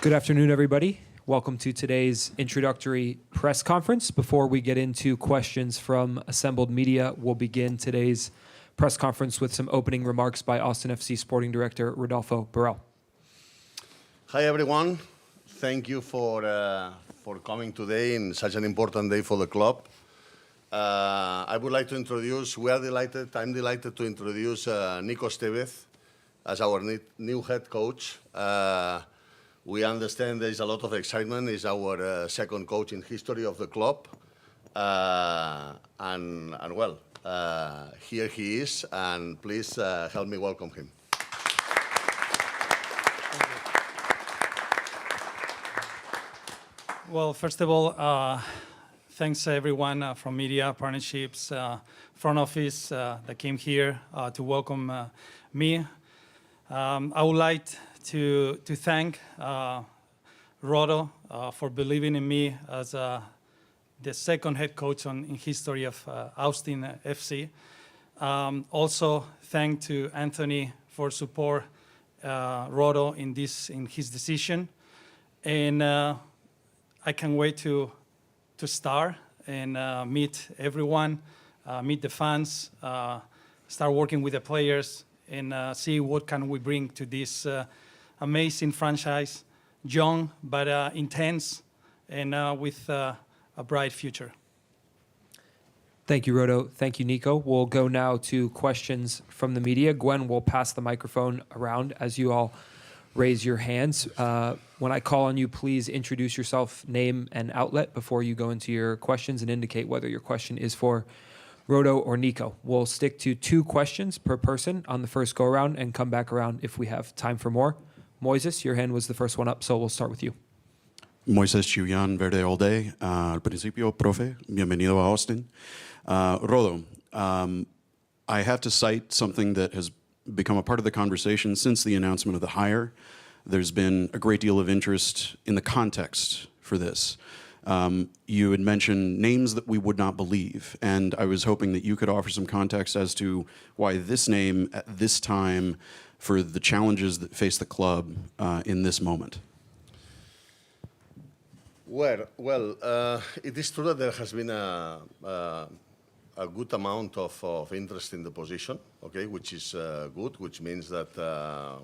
Good afternoon, everybody. Welcome to today's introductory press conference. Before we get into questions from assembled media, we'll begin today's press conference with some opening remarks by Austin FC Sporting Director Rodolfo Borrell. Hi, everyone. Thank you for coming today in such an important day for the club. I would like to introduce, I'm delighted to introduce Nico Estévez as our new head coach. We understand there's a lot of excitement. He's our second coach in history of the club. Here he is, and please help me welcome him. Well, first of all, thanks everyone from media, partnerships, front office that came here to welcome me. I would like to thank Rodo for believing in me as the second head coach in history of Austin FC. Also, thank to Anthony for support Rodo in his decision, and I can't wait to start and meet everyone, meet the fans, start working with the players, and see what can we bring to this amazing franchise, young but intense, and with a bright future. Thank you, Rodo. Thank you, Nico. We'll go now to questions from the media. Gwen will pass the microphone around as you all raise your hands. When I call on you, please introduce yourself, name and outlet before you go into your questions, and indicate whether your question is for Rodo or Nico. We'll stick to 2 questions per person on the first go-around and come back around if we have time for more. Moises, your hand was the first one up, so we'll start with you. Moises Chiuyan, Verde All Day. Al principio, profe, bienvenido a Austin. Rodo, I have to cite something that has become a part of the conversation since the announcement of the hire. There's been a great deal of interest in the context for this. You had mentioned names that we would not believe, and I was hoping that you could offer some context as to why this name at this time for the challenges that face the club in this moment. Well, it is true that there has been a good amount of interest in the position, okay, which is good, which means that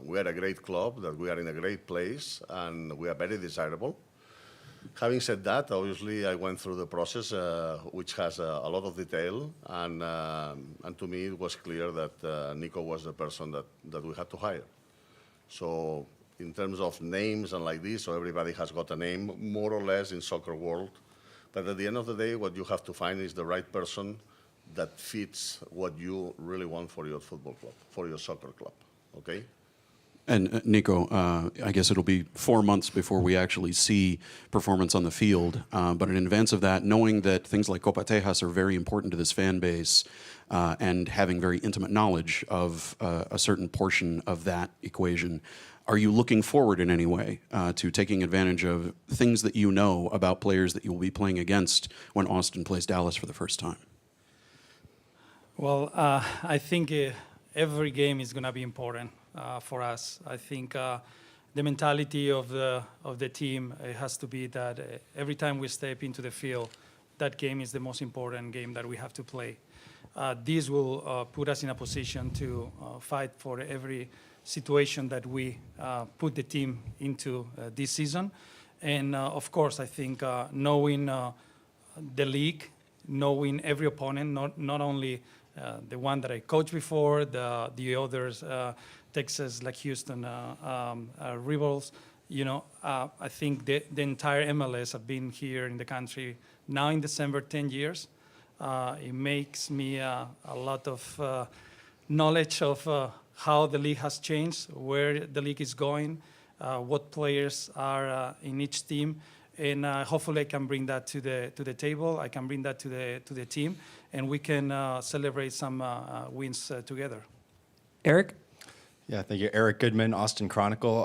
we are a great club, that we are in a great place, and we are very desirable. Having said that, obviously, I went through the process, which has a lot of detail, and to me, it was clear that Nico was the person that we had to hire. So, in terms of names and like this, so everybody has got a name, more or less, in soccer world. But at the end of the day, what you have to find is the right person that fits what you really want for your football club, for your soccer club, okay? And Nico, I guess it'll be 4 months before we actually see performance on the field. But in advance of that, knowing that things like Copa Tejas are very important to this fan base and having very intimate knowledge of a certain portion of that equation, are you looking forward in any way to taking advantage of things that you know about players that you will be playing against when Austin plays Dallas for the first time? Well, I think every game is going to be important for us. I think the mentality of the team has to be that every time we step into the field, that game is the most important game that we have to play. This will put us in a position to fight for every situation that we put the team into this season. And of course, I think knowing the league, knowing every opponent, not only the one that I coached before, the others, Texas, like Houston, rivals, you know, I think the entire MLS have been here in the country now in December 10 years. It makes me a lot of knowledge of how the league has changed, where the league is going, what players are in each team, and hopefully I can bring that to the table. I can bring that to the team, and we can celebrate some wins together. Eric? Yeah, thank you. Eric Goodman, Austin Chronicle.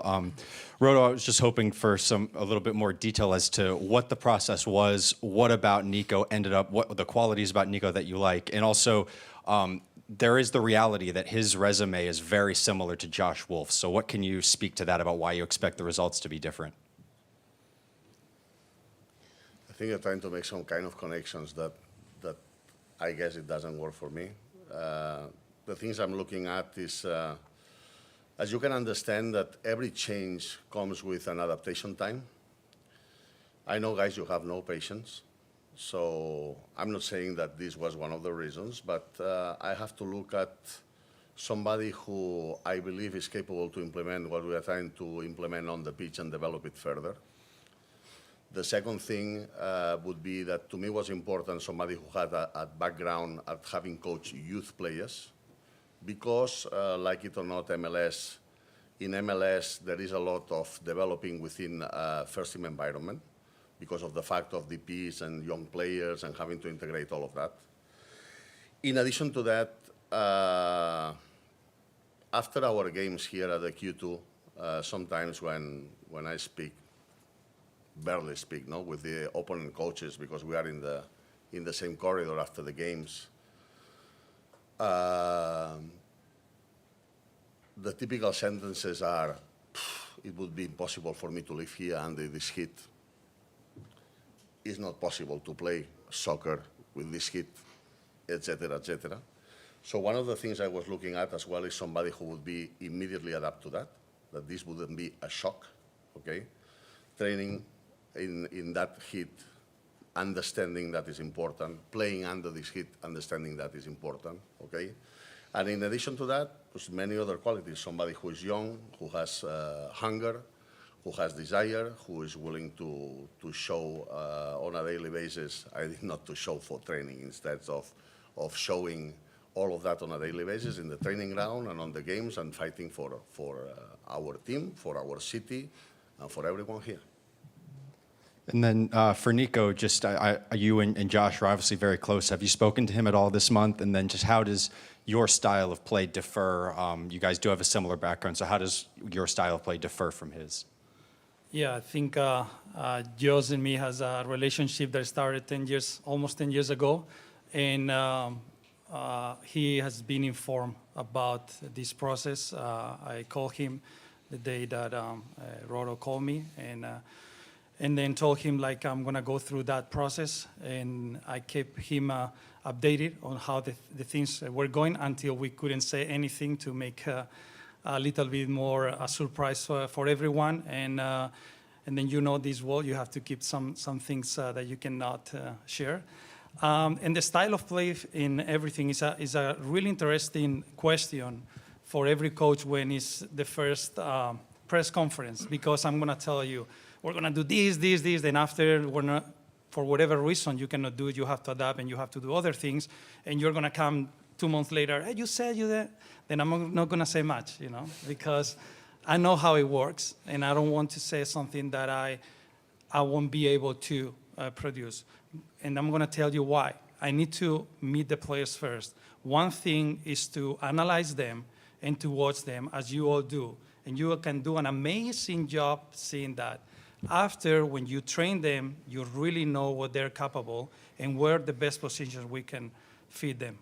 Rodo, I was just hoping for a little bit more detail as to what the process was, what about Nico ended up, what the qualities about Nico that you like, and also there is the reality that his resume is very similar to Josh Wolf's. So what can you speak to that about why you expect the results to be different? think you're trying to make some kind of connections that I guess it doesn't work for me. The things I'm looking at is, as you can understand, that every change comes with an adaptation time. I know, guys, you have no patience. So I'm not saying that this was one of the reasons, but I have to look at somebody who I believe is capable to implement what we are trying to implement on the pitch and develop it further. The second thing would be that to me was important somebody who had a background at having coached youth players, because like it or not, in MLS, there is a lot of developing within a first-team environment because of the fact of DPs and young players and having to integrate all of that. In addition to that, after our games here at the Q2, sometimes when I barely speak, no, with the opponent coaches, because we are in the same corridor after the games, the typical sentences are, it would be impossible for me to live here under this heat. It's not possible to play soccer with this heat, etc., etc. So one of the things I was looking at as well is somebody who would be immediately adapt to that this wouldn't be a shock, okay? Training in that heat, understanding that is important, playing under this heat, understanding that is important, okay? And in addition to that, there's many other qualities. Somebody who is young, who has hunger, who has desire, who is willing to show on a daily basis, I think not to show for training, instead of showing all of that on a daily basis in the training ground and on the games and fighting for our team, for our city, and for everyone here. And then for Nico, just you and Josh are obviously very close. Have you spoken to him at all this month? And then just how does your style of play differ? You guys do have a similar background, so how does your style of play differ from his? Yeah, I think Josh and me has a relationship that started almost 10 years ago. And he has been informed about this process. I called him the day that Rodo called me, and then told him like I'm gonna go through that process, and I kept him updated on how the things were going until we couldn't say anything to make a little bit more a surprise for everyone. And then you know this world, you have to keep some things that you cannot share. And the style of play in everything is a really interesting question for every coach when it's the first press conference, because I'm gonna tell you, we're gonna do this, then after we're not, for whatever reason you cannot do it, you have to adapt and you have to do other things, and you're gonna come 2 months later, hey, you said you did, then I'm not gonna say much, you know, because I know how it works, and I don't want to say something that I won't be able to produce. And I'm gonna tell you why. I need to meet the players first. One thing is to analyze them and to watch them, as you all do. And you can do an amazing job seeing that. After, when you train them, you really know what they're capable and where the best positions we can feed them.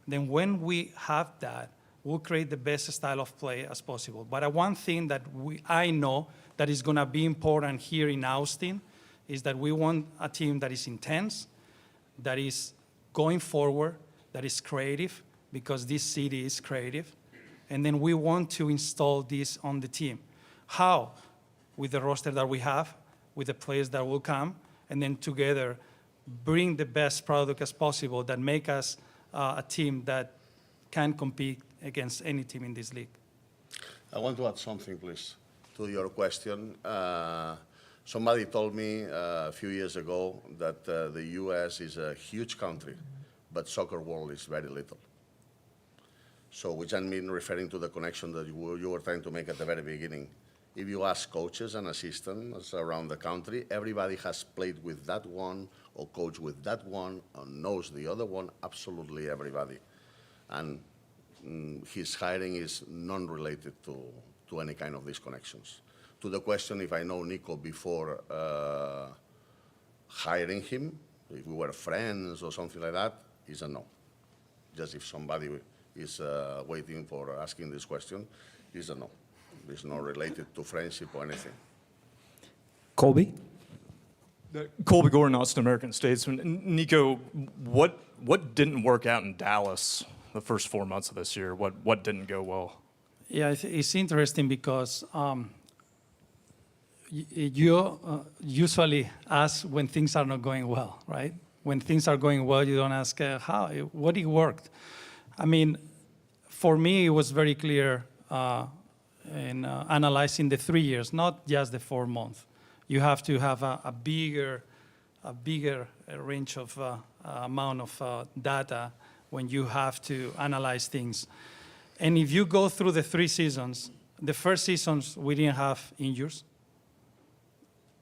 Then when we have that, we'll create the best style of play as possible. But one thing that I know that is gonna be important here in Austin is that we want a team that is intense, that is going forward, that is creative, because this city is creative. And then we want to install this on the team. How? With the roster that we have, with the players that will come, and then together bring the best product as possible that make us a team that can compete against any team in this league. I want to add something, please, to your question. Somebody told me a few years ago that the US is a huge country, but soccer world is very little. So, which I mean referring to the connection that you were trying to make at the very beginning. If you ask coaches and assistants around the country, everybody has played with that one or coached with that one or knows the other one, absolutely everybody. And his hiring is non-related to any kind of these connections. To the question if I know Nico before hiring him, if we were friends or something like that, is a no. Just if somebody is waiting for asking this question, is a no. It's not related to friendship or anything. Colby? Colby Gordon, Austin American Statesman. Nico, what didn't work out in Dallas the first 4 months of this year? What didn't go well? Yeah, it's interesting because you usually ask when things are not going well, right? When things are going well, you don't ask what it worked. I mean, for me, it was very clear in analyzing the 3 years, not just the 4 months. You have to have a bigger range of amount of data when you have to analyze things. And if you go through the 3 seasons, the first seasons we didn't have injuries.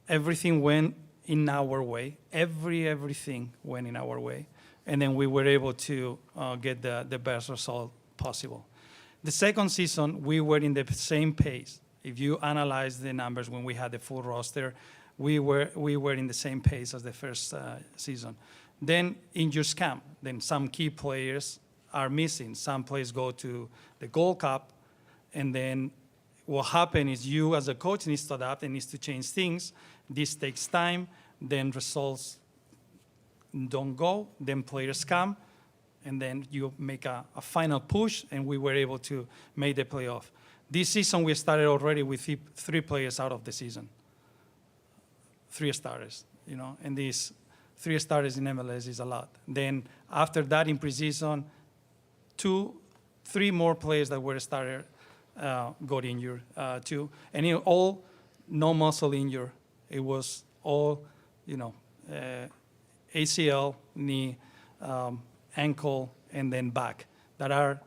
Everything went in our way. Everything went in our way. And then we were able to get the best result possible. The second season, we were in the same pace. If you analyze the numbers when we had the full roster, we were in the same pace as the first season. Then injuries come. Then some key players are missing. Some players go to the Gold Cup, and then what happens is you as a coach needs to adapt and needs to change things. This takes time. Then results don't go. Then players come, and then you make a final push, and we were able to make the playoff. This season, we started already with 3 players out of the season. 3 starters, and these 3 starters in MLS is a lot. Then after that, in preseason, 3 more players that were started got injured too. And all no muscle injury. It was all, ACL, knee, ankle, and then back that are,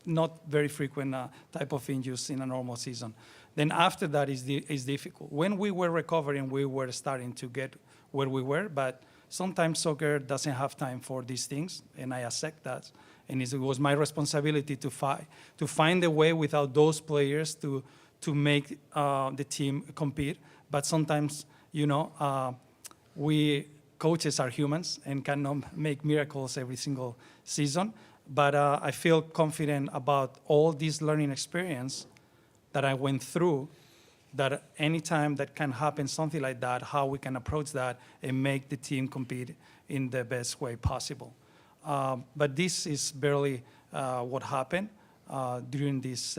not very frequent type of injuries in a normal season. Then after that is difficult. When we were recovering, we were starting to get where we were, but sometimes soccer doesn't have time for these things, and I accept that. And it was my responsibility to find a way without those players to make the team compete. But sometimes, we coaches are humans and cannot make miracles every single season. But I feel confident about all this learning experience that I went through, that anytime that can happen, something like that, how we can approach that and make the team compete in the best way possible. But this is barely what happened during this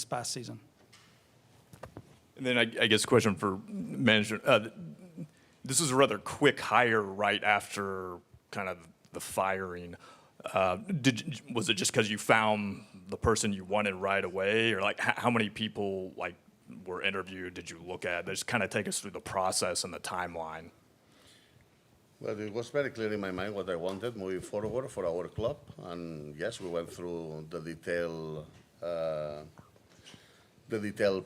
past season. And then I guess question for management. This is a rather quick hire right after kind of the firing. Was it just because you found the person you wanted right away, or like how many people like were interviewed? Did you look at? Just kind of take us through the process and the timeline. Well, it was very clear in my mind what I wanted moving forward for our club, and yes, we went through the detailed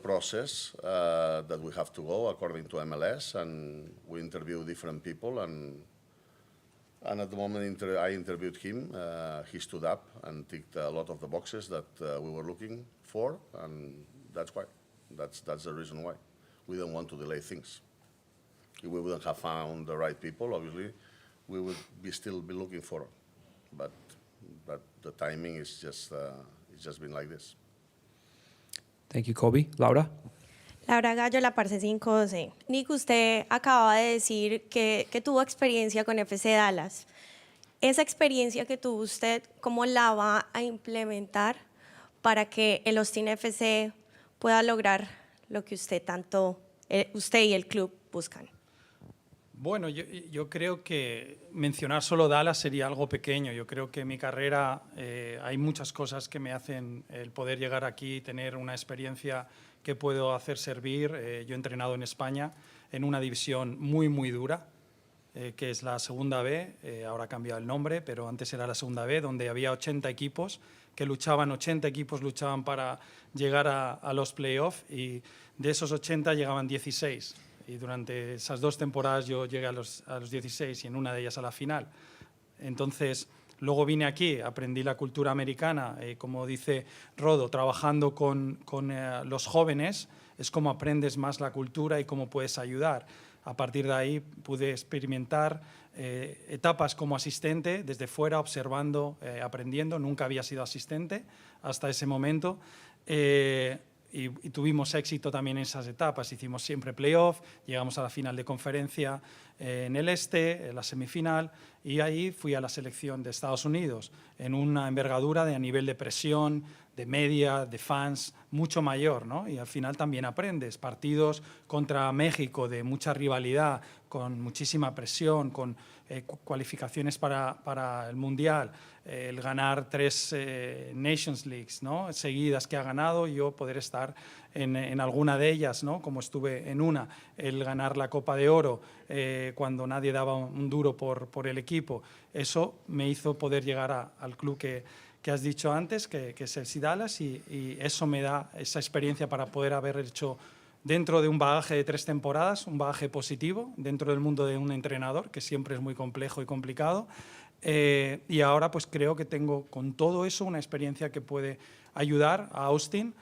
process that we have to go according to MLS, and we interviewed different people, and at the moment I interviewed him, he stood up and ticked a lot of the boxes that we were looking for, and that's why. That's the reason why. We don't want to delay things. If we wouldn't have found the right people, obviously, we would still be looking for them. But the timing is just it's just been like this. Thank you, Colby. Laura? Laura Gallo, La Parce 512. Nico, usted acababa de decir que tuvo experiencia con FC Dallas. Esa experiencia que tuvo usted, ¿cómo la va a implementar para que el Austin FC pueda lograr lo que usted y el club buscan? Bueno, yo creo que mencionar solo Dallas sería algo pequeño. Yo creo que en mi carrera hay muchas cosas que me hacen el poder llegar aquí, tener una experiencia que puedo hacer servir. Yo he entrenado en España en una división muy, muy dura, que es la Segunda B. Ahora ha cambiado el nombre, pero antes era la Segunda B, donde había 80 equipos que luchaban, 80 equipos luchaban para llegar a los playoffs, y de esos 80 llegaban 16. Y durante esas 2 temporadas yo llegué a los 16 y en una de ellas a la final. Entonces, luego vine aquí, aprendí la cultura americana, como dice Rodo, trabajando con los jóvenes, es como aprendes más la cultura y cómo puedes ayudar. A partir de ahí pude experimentar etapas como asistente, desde fuera, observando, aprendiendo. Nunca había sido asistente hasta ese momento. y tuvimos éxito también en esas etapas. Hicimos siempre playoff, llegamos a la final de conferencia en el este, en la semifinal, y ahí fui a la selección de Estados Unidos en una envergadura a nivel de presión, de media, de fans, mucho mayor, ¿no? Y al final también aprendes. Partidos contra México de mucha rivalidad, con muchísima presión, con cualificaciones para el Mundial, el ganar 3 Nations Leagues, ¿no?, seguidas que ha ganado, yo poder estar en alguna de ellas, ¿no?, como estuve en una, el ganar la Copa de Oro cuando nadie daba un duro por el equipo. Eso me hizo poder llegar al club que has dicho antes, que es el FC Dallas, y eso me da esa experiencia para poder haber hecho dentro de un bagaje de 3 temporadas, un bagaje positivo dentro del mundo de un entrenador, que siempre es muy complejo y complicado. Y ahora pues creo que tengo con todo eso una experiencia que puede ayudar a Austin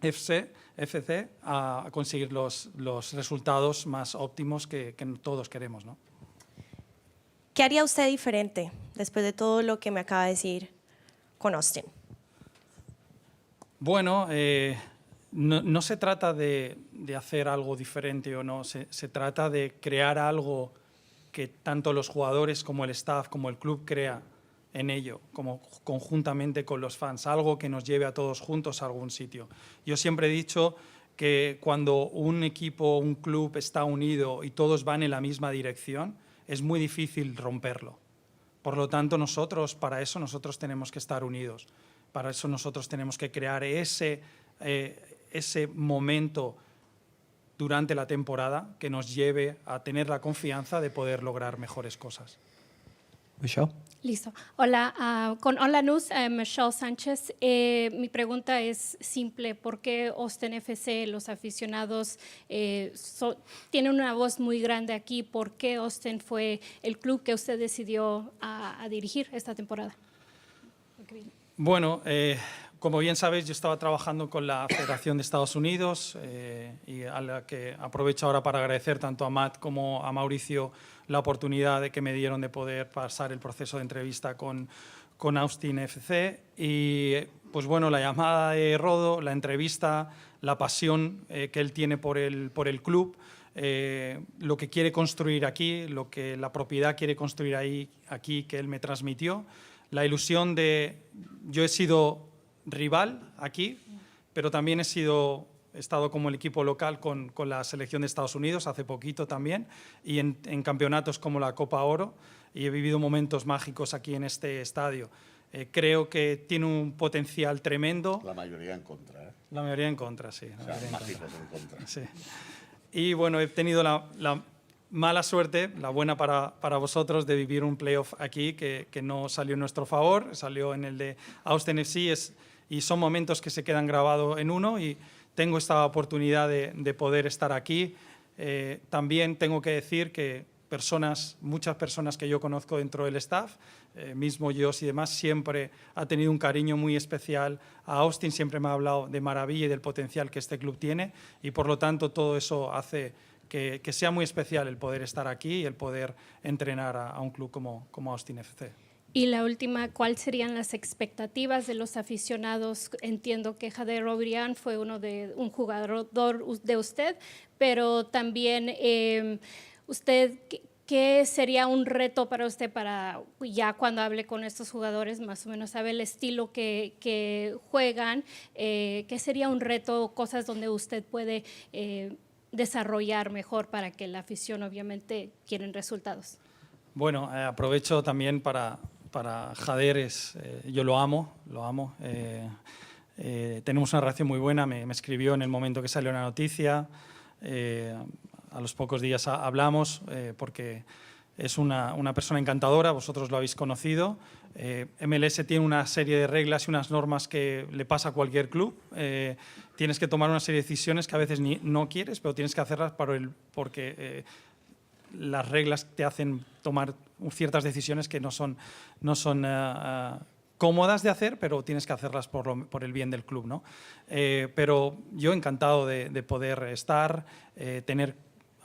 FC a conseguir los resultados más óptimos que todos queremos, ¿no? ¿Qué haría usted diferente después de todo lo que me acaba de decir con Austin? Bueno, no se trata de hacer algo diferente o no, se trata de crear algo que tanto los jugadores como el staff, como el club crea en ello, como conjuntamente con los fans, algo que nos lleve a todos juntos a algún sitio. Yo siempre he dicho que cuando un equipo, un club está unido y todos van en la misma dirección, es muy difícil romperlo. Por lo tanto, para eso nosotros tenemos que estar unidos. Para eso nosotros tenemos que crear ese momento durante la temporada que nos lleve a tener la confianza de poder lograr mejores cosas. Michelle? Listo. Hola, con Hola News, Michelle Sánchez. Mi pregunta es simple. ¿Por qué Austin FC, los aficionados, tienen una voz muy grande aquí? ¿Por qué Austin fue el club que usted decidió a dirigir esta temporada? Bueno, como bien sabéis, yo estaba trabajando con la Federación de Estados Unidos y a la que aprovecho ahora para agradecer tanto a Matt como a Mauricio la oportunidad de que me dieron de poder pasar el proceso de entrevista con Austin FC. Y pues bueno, la llamada de Rodo, la entrevista, la pasión que él tiene por el club, lo que quiere construir aquí, lo que la propiedad quiere construir aquí que él me transmitió, la ilusión de... Yo he sido rival aquí, pero también he estado como el equipo local con la selección de Estados Unidos hace poquito también, y en campeonatos como la Copa Oro, y he vivido momentos mágicos aquí en este estadio. Creo que tiene un potencial tremendo. La mayoría en contra, ¿eh? La mayoría en contra, sí. O sea, mágicos en contra. Sí. Y bueno, he tenido la mala suerte, la buena para vosotros, de vivir un playoff aquí que no salió en nuestro favor, salió en el de Austin FC, y son momentos que se quedan grabados en uno, y tengo esta oportunidad de poder estar aquí. También tengo que decir que muchas personas que yo conozco dentro del staff, mismo yo y demás, siempre ha tenido un cariño muy especial a Austin, siempre me ha hablado de maravilla y del potencial que este club tiene, y por lo tanto todo eso hace que sea muy especial el poder estar aquí y el poder entrenar a un club como Austin FC. Y la última, ¿cuáles serían las expectativas de los aficionados? Entiendo que Jader Obrián fue un jugador de usted, pero también usted, ¿qué sería un reto para usted para ya cuando hable con estos jugadores, más o menos sabe el estilo que juegan? ¿Qué sería un reto, cosas donde usted puede desarrollar mejor para que la afición obviamente quieren resultados? Bueno, aprovecho también para Jader, yo lo amo. Tenemos una relación muy buena, me escribió en el momento que salió la noticia, a los pocos días hablamos, porque es una persona encantadora, vosotros lo habéis conocido. MLS tiene una serie de reglas y unas normas que le pasa a cualquier club. Tienes que tomar una serie de decisiones que a veces no quieres, pero tienes que hacerlas porque las reglas te hacen tomar ciertas decisiones que no son cómodas de hacer, pero tienes que hacerlas por el bien del club, ¿no? Pero yo encantado de poder estar, tener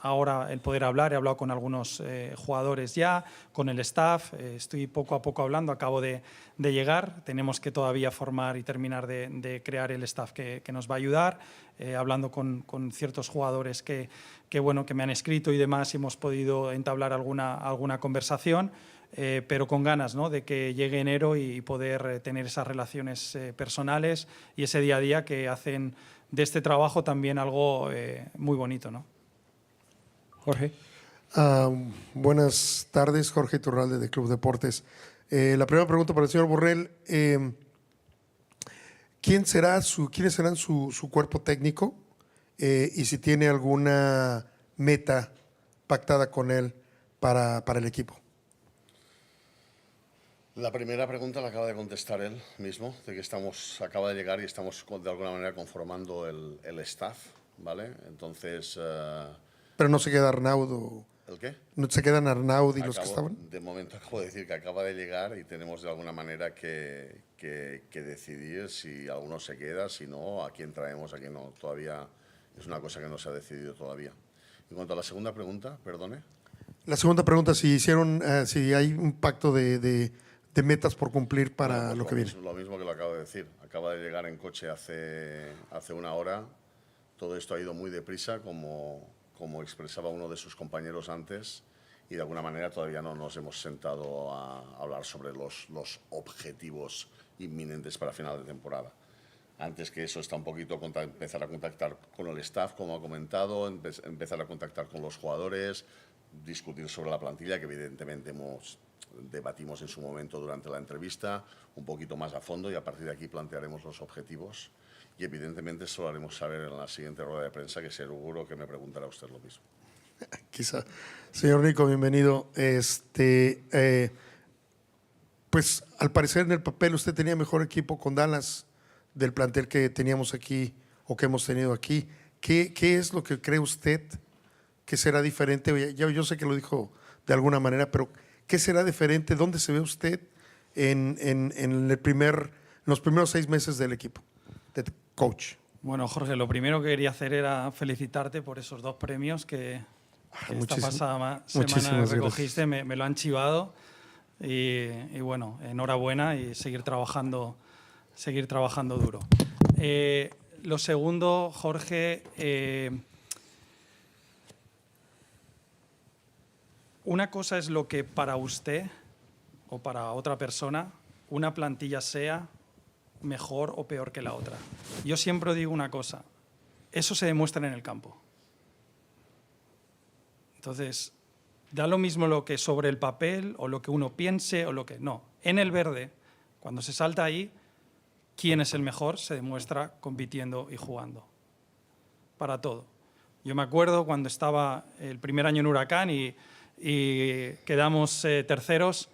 ahora el poder hablar. He hablado con algunos jugadores ya, con el staff. Estoy poco a poco hablando, acabo de llegar. Tenemos que todavía formar y terminar de crear el staff que nos va a ayudar. Hablando con ciertos jugadores que me han escrito y demás, hemos podido entablar alguna conversación. Pero con ganas, ¿no?, de que llegue enero y poder tener esas relaciones personales y ese día a día que hacen de este trabajo también algo muy bonito, ¿no? Jorge. Buenas tardes, Jorge Turralde de Club Deportes. La primera pregunta para el señor Borrell. ¿Quiénes serán su cuerpo técnico y si tiene alguna meta pactada con él para el equipo? La primera pregunta la acaba de contestar él mismo, de que acaba de llegar y estamos de alguna manera conformando el staff, ¿vale? Entonces... Pero no se queda Arnaud. ¿El qué? ¿No se quedan Arnaud y los que estaban? De momento acabo de decir que acaba de llegar y tenemos de alguna manera que decidir si alguno se queda, si no, a quién traemos, a quién no. Todavía es una cosa que no se ha decidido todavía. En cuanto a la segunda pregunta, perdone. La segunda pregunta, si hay un pacto de metas por cumplir para Pues lo que viene. Lo mismo que lo acabo de decir. Acaba de llegar en coche hace una hora. Todo esto ha ido muy deprisa, como expresaba uno de sus compañeros antes, y de alguna manera todavía no nos hemos sentado a hablar sobre los objetivos inminentes para final de temporada. Antes que eso está un poquito empezar a contactar con el staff, como ha comentado, empezar a contactar con los jugadores, discutir sobre la plantilla, que evidentemente debatimos en su momento durante la entrevista, un poquito más a fondo, y a partir de aquí plantearemos los objetivos. Y evidentemente eso lo haremos saber en la siguiente rueda de prensa, que seguro que me preguntará usted lo mismo. Quizá. Señor Nico, bienvenido. Pues al parecer en el papel usted tenía mejor equipo con Dallas del plantel que teníamos aquí o que hemos tenido aquí. ¿Qué es lo que cree usted que será diferente? Yo sé que lo dijo de alguna manera, pero ¿qué será diferente? ¿Dónde se ve usted en los primeros 6 meses del equipo, de coach? Bueno, Jorge, lo primero que quería hacer era felicitarte por esos 2 premios que esta pasada semana recogiste. Me lo han chivado y bueno, enhorabuena y seguir trabajando duro. Lo segundo, Jorge, una cosa es lo que para usted o para otra persona una plantilla sea mejor o peor que la otra. Yo siempre digo una cosa, eso se demuestra en el campo. Entonces, da lo mismo lo que sobre el papel o lo que uno piense o lo que no. En el verde, cuando se salta ahí, quién es el mejor se demuestra compitiendo y jugando. Para todo. Yo me acuerdo cuando estaba el primer año en Huracán y quedamos terceros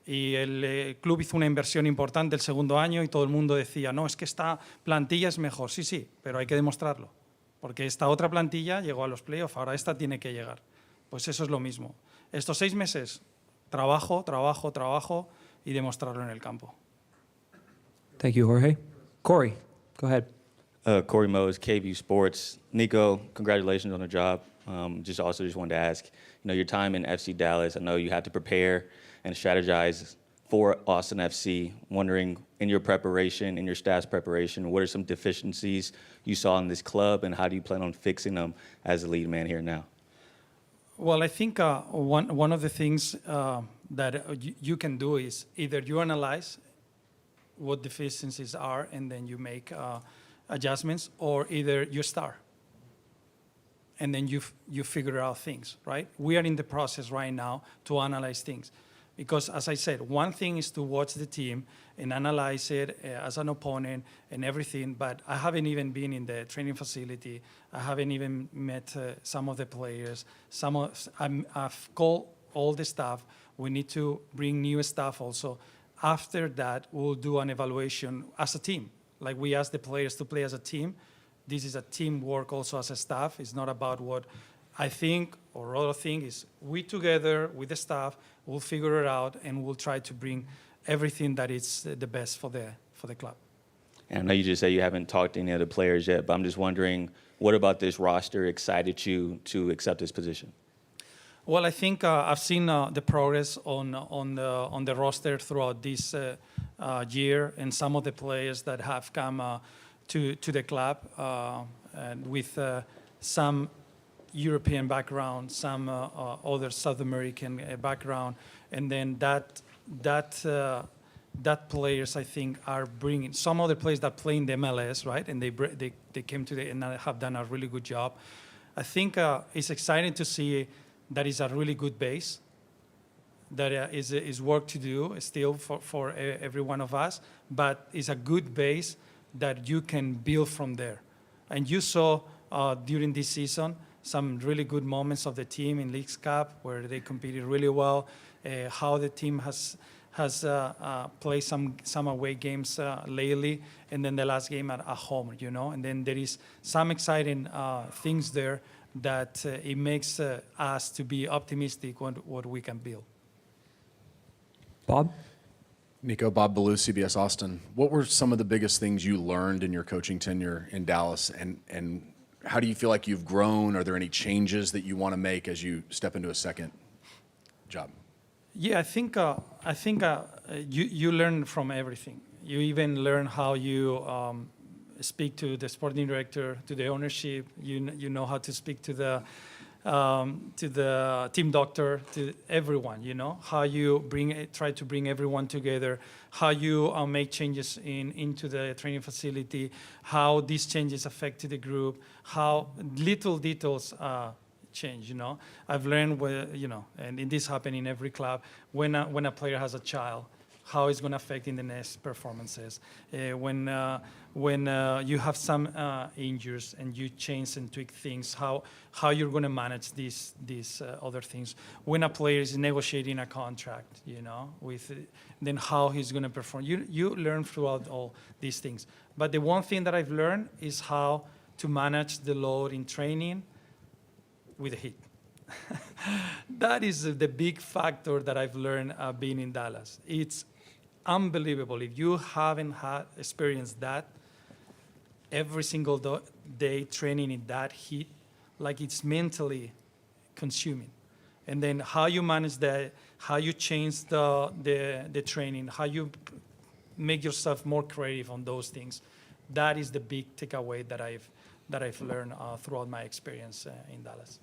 y el club hizo una inversión importante el segundo año y todo el mundo decía, no, es que esta plantilla es mejor. Sí, pero hay que demostrarlo. Porque esta otra plantilla llegó a los playoffs, ahora esta tiene que llegar. Pues eso es lo mismo. Estos 6 meses, trabajo y demostrarlo en el campo. Thank you, Jorge. Corey, go ahead. Corey Mose, KVU Sports. Nico, congratulations on the job. Just wanted to ask, your time in FC Dallas, I know you have to prepare and strategize for Austin FC. Wondering, in your preparation, in your staff's preparation, what are some deficiencies you saw in this club, and how do you plan on fixing them as the lead man here now? Well, I think one of the things that you can do is either you analyze what deficiencies are and then you make adjustments, or either you start and then you figure out things, right? We are in the process right now to analyze things. Because as I said, one thing is to watch the team and analyze it as an opponent and everything, but I haven't even been in the training facility. I haven't even met some of the players. I've called all the staff. We need to bring new staff also. After that, we'll do an evaluation as a team. Like we ask the players to play as a team. This is a teamwork also as a staff. It's not about what I think or other thing. Is we together with the staff, we'll figure it out and we'll try to bring everything that is the best for the club. And I know you just said you haven't talked to any of the players yet, but I'm just wondering, what about this roster excited you to accept this position? Well, I think I've seen the progress on the roster throughout this year, and some of the players that have come to the club, and with some European background, some other South American background, and then that players, I think, are bringing some other players that play in the MLS, right? And they came to and have done a really good job. I think it's exciting to see that is a really good base. That is work to do still for every one of us, but it's a good base that you can build from there. And you saw during this season some really good moments of the team in Leagues Cup where they competed really well. How the team has played some away games lately, and then the last game at home, you know. And then there is some exciting things there that it makes us to be optimistic on what we can build. Bob? Nico, Bob Ballou, CBS Austin. What were some of the biggest things you learned in your coaching tenure in Dallas, and how do you feel like you've grown? Are there any changes that you want to make as you step into a second job? Yeah, I think you learn from everything. You even learn how you speak to the sporting director, to the ownership. You know how to speak to the team doctor, to everyone. You know how you try to bring everyone together. How you make changes into the training facility. How these changes affect the group. How little details change. You know, I've learned and this happens in every club. When a player has a child, how it's going to affect in the next performances. When you have some injuries and you change and tweak things, how you're going to manage these other things. When a player is negotiating a contract, you know, then how he's going to perform. You learn throughout all these things. But the one thing that I've learned is how to manage the load in training with the heat. That is the big factor that I've learned being in Dallas. It's unbelievable. If you haven't experienced that, every single day training in that heat, like it's mentally consuming. And then how you manage that, how you change the training, how you make yourself more creative on those things. That is the big takeaway that I've learned throughout my experience in Dallas.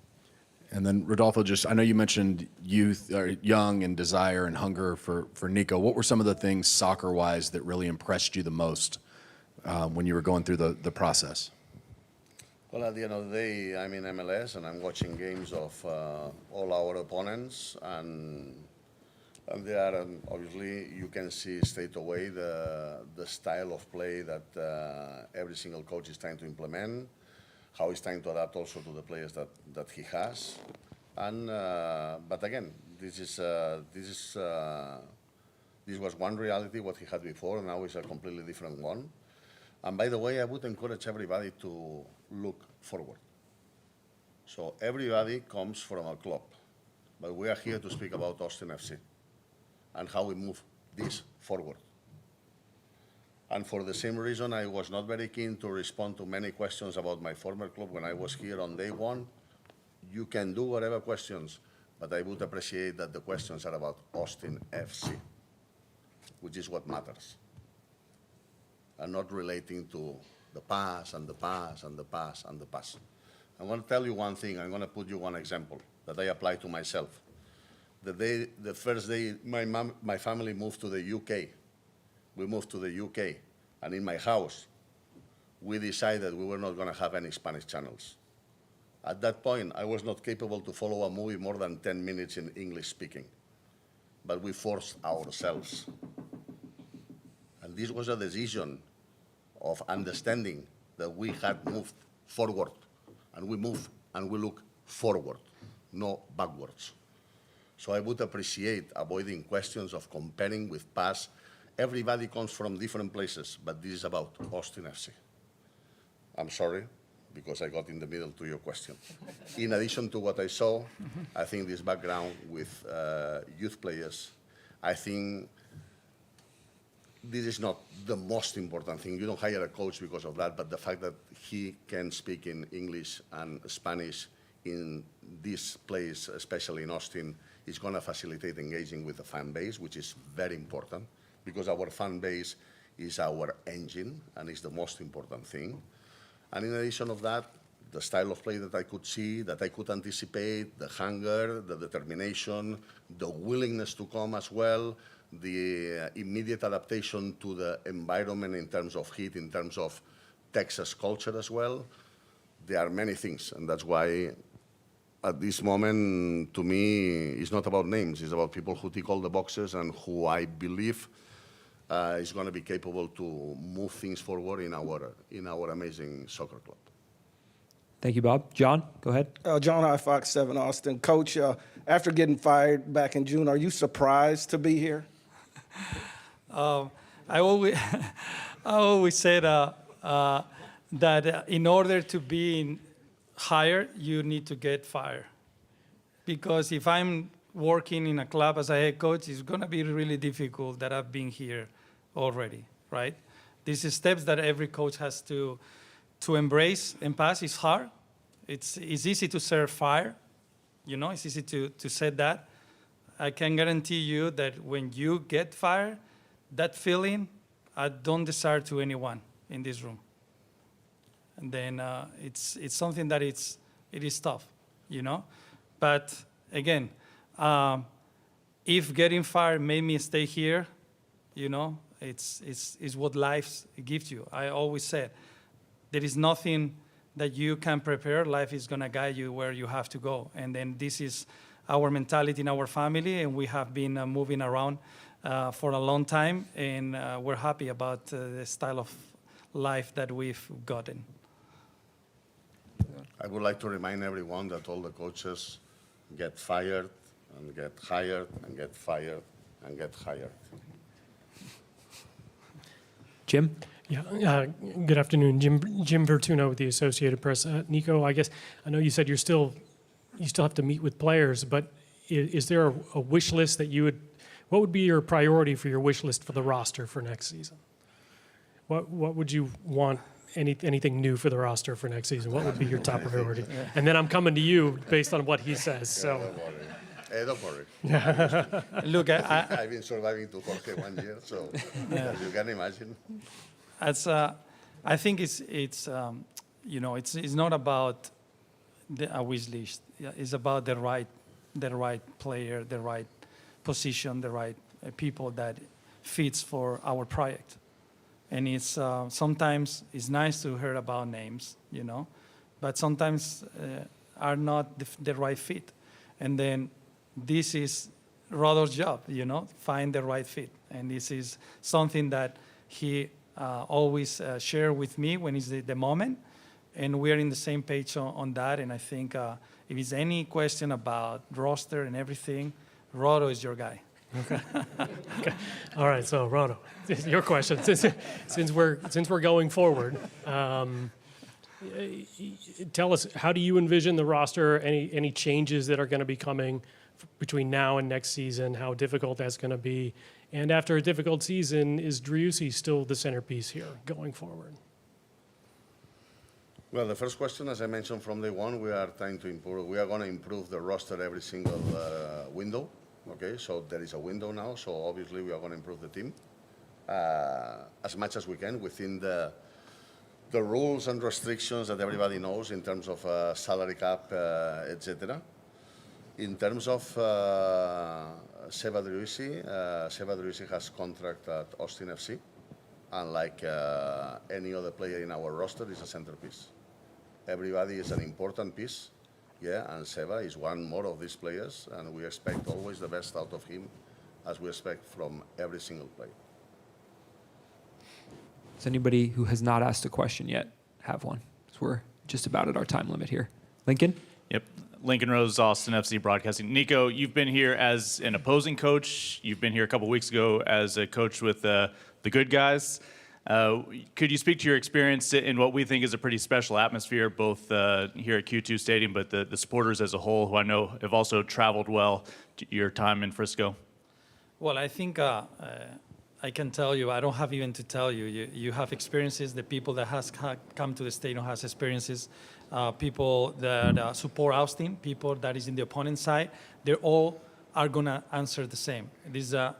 And then Rodolfo, I know you mentioned youth, or young, and desire and hunger for Nico. What were some of the things soccer-wise that really impressed you the most when you were going through the process? Well, at the end of the day, I'm in MLS and I'm watching games of all our opponents, and there, obviously, you can see straight away the style of play that every single coach is trying to implement. How he's trying to adapt also to the players that he has, and but again, this was one reality what he had before, and now it's a completely different one. And by the way, I would encourage everybody to look forward. So everybody comes from a club, but we are here to speak about Austin FC and how we move this forward. And for the same reason, I was not very keen to respond to many questions about my former club when I was here on day one. You can do whatever questions, but I would appreciate that the questions are about Austin FC, which is what matters, and not relating to the past and the past and the past and the past. I'm going to tell you one thing. I'm going to put you one example that I apply to myself. The first day my family moved to the UK, we moved to the UK, and in my house, we decided we were not going to have any Spanish channels. At that point, I was not capable to follow a movie more than 10 minutes in English speaking, but we forced ourselves. And this was a decision of understanding that we had moved forward, and we move and we look forward, no backwards. So I would appreciate avoiding questions of comparing with past. Everybody comes from different places, but this is about Austin FC. I'm sorry, because I got in the middle to your question. In addition to what I saw, I think this background with youth players, I think this is not the most important thing. You don't hire a coach because of that, but the fact that he can speak in English and Spanish in this place, especially in Austin, is going to facilitate engaging with the fan base, which is very important because our fan base is our engine and is the most important thing. And in addition of that, the style of play that I could see, that I could anticipate, the hunger, the determination, the willingness to come as well, the immediate adaptation to the environment in terms of heat, in terms of Texas culture as well. There are many things, and that's why at this moment, to me, it's not about names. It's about people who tick all the boxes and who I believe is going to be capable to move things forward in our amazing soccer club. Thank you, Bob. John, go ahead. John I, Fox 7 Austin. Coach, after getting fired back in June, are you surprised to be here? I always said that in order to be hired, you need to get fired. Because if I'm working in a club as a head coach, it's going to be really difficult that I've been here already, right? These are steps that every coach has to embrace and pass. It's hard. It's easy to serve fire. You know, it's easy to say that. I can guarantee you that when you get fired, that feeling, I don't desire to anyone in this room. And then it's something that it is tough, you know? But again, if getting fired made me stay here, you know, it's what life gives you. I always said, there is nothing that you can prepare. Life is going to guide you where you have to go. And then this is our mentality in our family, and we have been moving around for a long time, and we're happy about the style of life that we've gotten. I would like to remind everyone that all the coaches get fired and get hired and get fired and get hired. Jim? Yeah, good afternoon. Jim Vertuno with the Associated Press. Nico, I guess I know you said you still have to meet with players, but is there a wish list that you would? What would be your priority for your wish list for the roster for next season? What would you want? Anything new for the roster for next season? What would be your top priority? And then I'm coming to you based on what he says. So. Don't worry. Look, I've been surviving to Jorge 1 year, so as you can imagine. I think it's you know, it's not about a wish list. It's about the right player, the right position, the right people that fits for our project. And it's sometimes it's nice to hear about names, you know, but sometimes are not the right fit. And then this is Rodo's job, you know, find the right fit. And this is something that he always share with me when it's the moment. And we're in the same page on that. And I think if there's any question about roster and everything, Rodo is your guy. Okay. All right. So, Rodo, your question. Since we're going forward, tell us, how do you envision the roster? Any changes that are going to be coming between now and next season? How difficult that's going to be? And after a difficult season, is Driussi still the centerpiece here going forward? Well, the first question, as I mentioned from day one, we are trying to improve. We are going to improve the roster every single window. Okay, so there is a window now, so obviously we are going to improve the team as much as we can within the rules and restrictions that everybody knows in terms of salary cap, etc. In terms of Seba Driussi has contract at Austin FC, and like any other player in our roster, is a centerpiece. Everybody is an important piece. Yeah, and Seba is one more of these players, and we expect always the best out of him, as we expect from every single player. Does anybody who has not asked a question yet have one? Because we're just about at our time limit here. Lincoln? Yep. Lincoln Rose, Austin FC Broadcasting. Nico, you've been here as an opposing coach. You've been here a couple weeks ago as a coach with the good guys. Could you speak to your experience in what we think is a pretty special atmosphere, both here at Q2 Stadium, but the supporters as a whole, who I know have also traveled well to your time in Frisco? Well, I think I can tell you, I don't have even to tell you. You have experiences. The people that has come to the stadium has experiences. People that support Austin, people that is in the opponent side, they all are gonna answer the same. There's a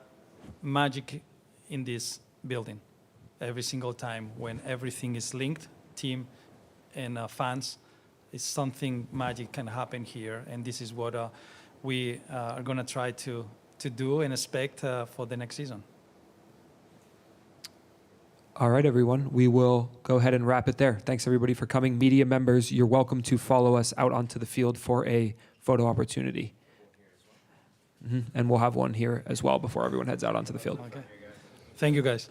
magic in this building every single time when everything is linked, team and fans. It's something magic can happen here, and this is what we are gonna try to do and expect for the next season. All right, everyone. We will go ahead and wrap it there. Thanks, everybody, for coming. Media members, you're welcome to follow us out onto the field for a photo opportunity. And we'll have one here as well before everyone heads out onto the field. Okay. Thank you, guys.